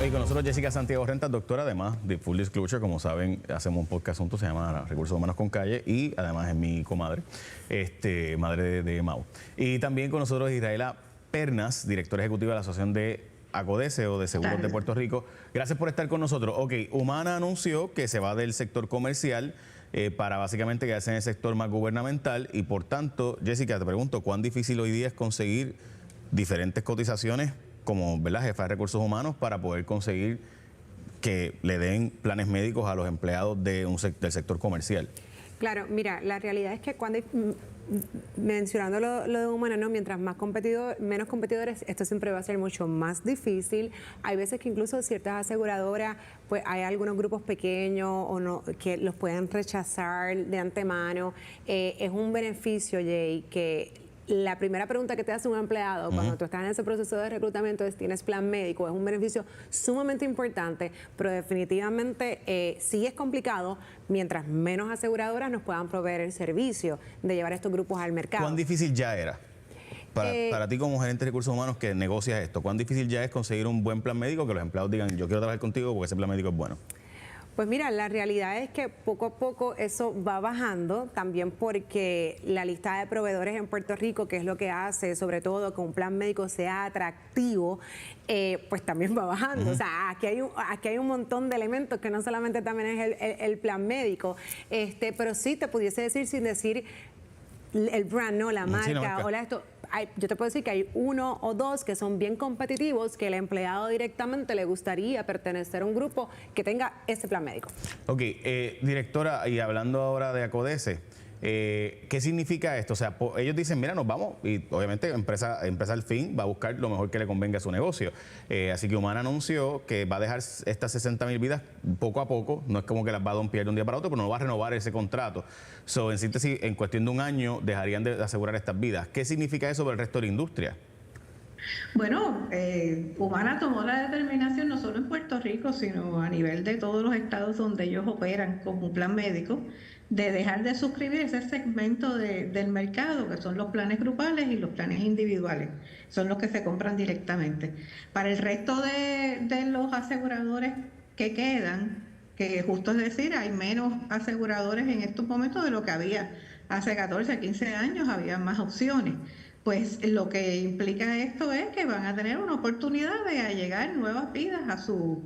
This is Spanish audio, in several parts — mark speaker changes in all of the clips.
Speaker 1: Y con nosotros Jessica Santiago Rentas, doctora, además de Full Disclosure, como saben, hacemos un podcast juntos, se llama Recursos Humanos con Calle, y además es mi comadre, madre de Mau. Y también con nosotros Israela Pernas, directora ejecutiva de la Asociación de ACODESE o de Seguros de Puerto Rico. Gracias por estar con nosotros. Ok, Humana anunció que se va del sector comercial para básicamente quedarse en el sector más gubernamental y por tanto, Jessica, te pregunto, ¿cuán difícil hoy día es conseguir diferentes cotizaciones como, ¿verdad?, jefa de recursos humanos para poder conseguir que le den planes médicos a los empleados del sector comercial?
Speaker 2: Claro, mira, la realidad es que cuando, mencionando lo de Humana, ¿no? Mientras menos competidores, esto siempre va a ser mucho más difícil. Hay veces que incluso ciertas aseguradoras, pues hay algunos grupos pequeños o no que los pueden rechazar de antemano. Es un beneficio, Jay, que la primera pregunta que te hace un empleado cuando tú estás en ese proceso de reclutamiento es: ¿tienes plan médico? Es un beneficio sumamente importante, pero definitivamente sí es complicado mientras menos aseguradoras nos puedan proveer el servicio de llevar estos grupos al mercado.
Speaker 1: ¿Cuán difícil ya era? Para ti como gerente de recursos humanos que negocias esto, ¿cuán difícil ya es conseguir un buen plan médico que los empleados digan: yo quiero trabajar contigo porque ese plan médico es bueno?
Speaker 2: Pues mira, la realidad es que poco a poco eso va bajando, también porque la lista de proveedores en Puerto Rico, que es lo que hace sobre todo que un plan médico sea atractivo, pues también va bajando. O sea, aquí hay un montón de elementos que no solamente también es el plan médico, pero sí te pudiese decir, sin decir el brand, ¿no? La marca, o esto. Yo te puedo decir que hay uno o dos que son bien competitivos, que el empleado directamente le gustaría pertenecer a un grupo que tenga ese plan médico.
Speaker 1: Ok, directora, y hablando ahora de ACODESE, ¿qué significa esto? O sea, ellos dicen: mira, nos vamos, y obviamente empresa al fin va a buscar lo mejor que le convenga a su negocio. Así que Humana anunció que va a dejar estas 60,000 vidas poco a poco, no es como que las va a dompear de un día para otro, pero no va a renovar ese contrato. En síntesis, en cuestión de un año dejarían de asegurar estas vidas. ¿Qué significa eso para el resto de la industria?
Speaker 3: Bueno, Humana tomó la determinación no solo en Puerto Rico, sino a nivel de todos los estados donde ellos operan como un plan médico, de dejar de suscribir ese segmento del mercado, que son los planes grupales y los planes individuales, son los que se compran directamente. Para el resto de los aseguradores que quedan, que justo es decir, hay menos aseguradores en estos momentos de lo que había hace 14, 15 años, había más opciones. Pues lo que implica esto es que van a tener una oportunidad de allegar nuevas vidas a su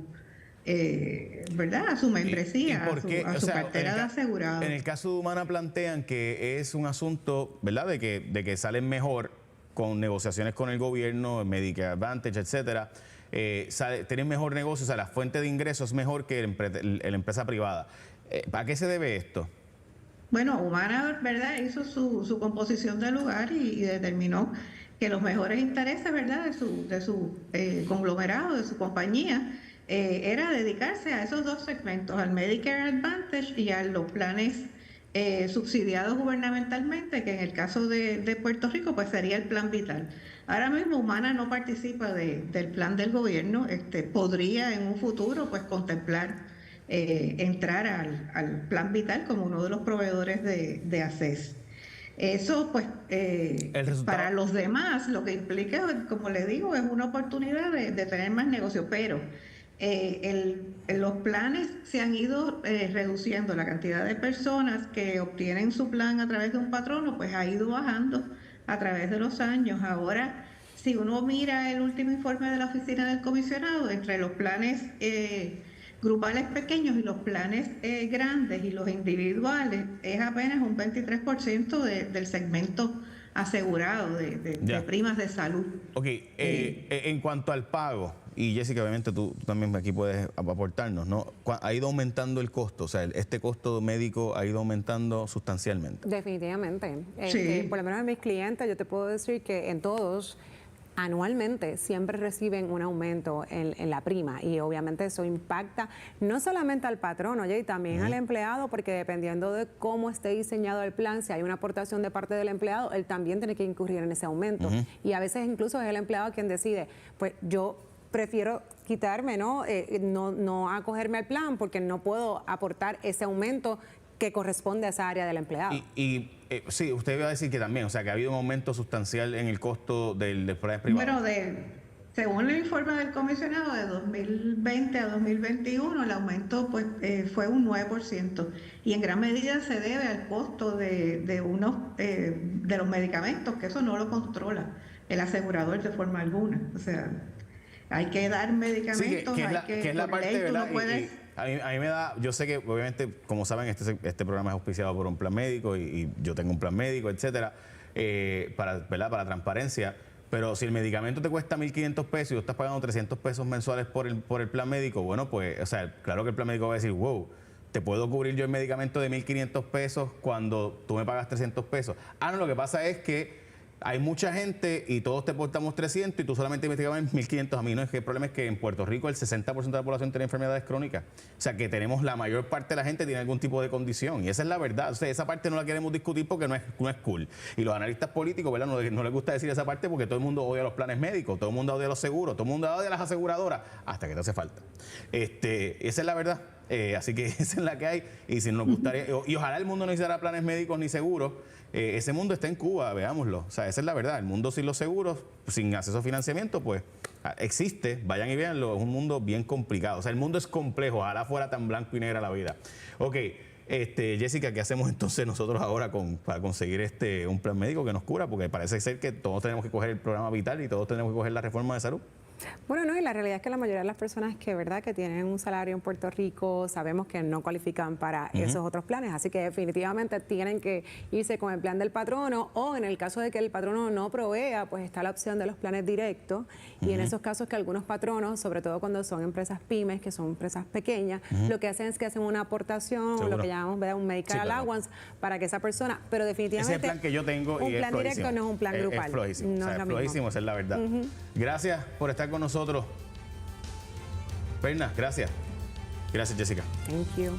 Speaker 3: ¿verdad? A su membresía, a su cartera de asegurados.
Speaker 1: En el caso de Humana plantean que es un asunto, ¿verdad?, de que salen mejor con negociaciones con el gobierno, Medicare Advantage, etcétera. Tienen mejor negocio, o sea, la fuente de ingresos es mejor que la empresa privada. ¿A qué se debe esto?
Speaker 3: Bueno, Humana, ¿verdad?, hizo su composición de lugar y determinó que los mejores intereses, ¿verdad?, de su conglomerado, de su compañía, era dedicarse a esos dos segmentos, al Medicare Advantage y a los planes subsidiados gubernamentalmente, que en el caso de Puerto Rico pues sería el plan vital. Ahora mismo Humana no participa del plan del gobierno, podría en un futuro pues contemplar entrar al plan vital como uno de los proveedores de ACES. Eso pues para los demás lo que implica, como les digo, es una oportunidad de tener más negocio, pero los planes se han ido reduciendo, la cantidad de personas que obtienen su plan a través de un patrono pues ha ido bajando a través de los años. Ahora, si uno mira el último informe de la Oficina del Comisionado, entre los planes grupales pequeños y los planes grandes y los individuales, es apenas un 23% del segmento asegurado de primas de salud.
Speaker 1: Ok, en cuanto al pago, y Jessica, obviamente tú también aquí puedes aportarnos, ¿no? ¿Ha ido aumentando el costo? O sea, este costo médico ha ido aumentando sustancialmente.
Speaker 2: Definitivamente.
Speaker 3: Sí.
Speaker 2: Por lo menos en mis clientes, yo te puedo decir que en todos, anualmente siempre reciben un aumento en la prima, y obviamente eso impacta no solamente al patrón, oye, y también al empleado, porque dependiendo de cómo esté diseñado el plan, si hay una aportación de parte del empleado, él también tiene que incurrir en ese aumento. Y a veces incluso es el empleado quien decide: pues yo prefiero quitarme, no acogerme al plan porque no puedo aportar ese aumento que corresponde a esa área del empleado.
Speaker 1: Sí, usted iba a decir que también, o sea, que ha habido un aumento sustancial en el costo del plan privado.
Speaker 3: Bueno, Según el informe del comisionado de 2020 a 2021, el aumento pues, fue un 9% y en gran medida se debe al costo de los medicamentos, que eso no lo controla el asegurador de forma alguna. O sea, hay que dar medicamentos,
Speaker 1: que es la
Speaker 3: por
Speaker 1: parte,
Speaker 3: ley tú
Speaker 1: ¿verdad?
Speaker 3: no puedes...
Speaker 1: A mí me da, yo sé que obviamente, como saben, este programa es auspiciado por un plan médico y yo tengo un plan médico, etcétera, ¿verdad? Para transparencia. Pero si el medicamento te cuesta 1.500 pesos y tú estás pagando 300 pesos mensuales por el plan médico, bueno, pues, o sea, claro que el plan médico va a decir, wow, te puedo cubrir yo el medicamento de 1.500 pesos cuando tú me pagas 300 pesos. No, lo que pasa es que hay mucha gente y todos te portamos 300 y tú solamente investigabas en 1.500. A mí no es que el problema es que en Puerto Rico el 60% de la población tiene enfermedades crónicas. O sea, que tenemos la mayor parte de la gente tiene algún tipo de condición. Y esa es la verdad. O sea, esa parte no la queremos discutir porque no es cool. Y los analistas políticos, ¿verdad? No les gusta decir esa parte porque todo el mundo odia los planes médicos, todo el mundo odia los seguros, todo el mundo odia las aseguradoras, hasta que te hace falta. Esa es la verdad. Así que esa es la que hay. Y si nos gustaría, y ojalá el mundo no necesitara planes médicos ni seguros. Ese mundo está en Cuba, veámoslo. O sea, esa es la verdad. El mundo sin los seguros, sin acceso a financiamiento, pues existe. Vayan y véanlo. Es un mundo bien complicado. O sea, el mundo es complejo. Ojalá fuera tan blanco y negra la vida. Ok, Jessica, ¿qué hacemos entonces nosotros ahora para conseguir un plan médico que nos cura? Porque parece ser que todos tenemos que coger el programa vital y todos tenemos que coger la reforma de salud.
Speaker 2: Bueno, no, y la realidad es que la mayoría de las personas que tienen un salario en Puerto Rico sabemos que no cualifican para esos otros planes, así que definitivamente tienen que irse con el plan del patrono, o en el caso de que el patrono no provea, pues está la opción de los planes directos, y en esos casos que algunos patronos, sobre todo cuando son empresas pymes, que son empresas pequeñas, lo que hacen es que hacen una aportación,
Speaker 1: Seguro.
Speaker 2: lo que llamamos, ¿verdad?, un medical allowance, para que esa persona, pero definitivamente
Speaker 1: ese es el plan que yo tengo
Speaker 2: un
Speaker 1: y
Speaker 2: plan directo no es un plan grupal.
Speaker 1: Es flojísimo,
Speaker 2: no
Speaker 1: o sea,
Speaker 2: es
Speaker 1: es
Speaker 2: lo
Speaker 1: flojísimo,
Speaker 2: mismo.
Speaker 1: esa es la verdad. Gracias por estar con nosotros. Perna, gracias. Gracias, Jessica.
Speaker 2: Thank you.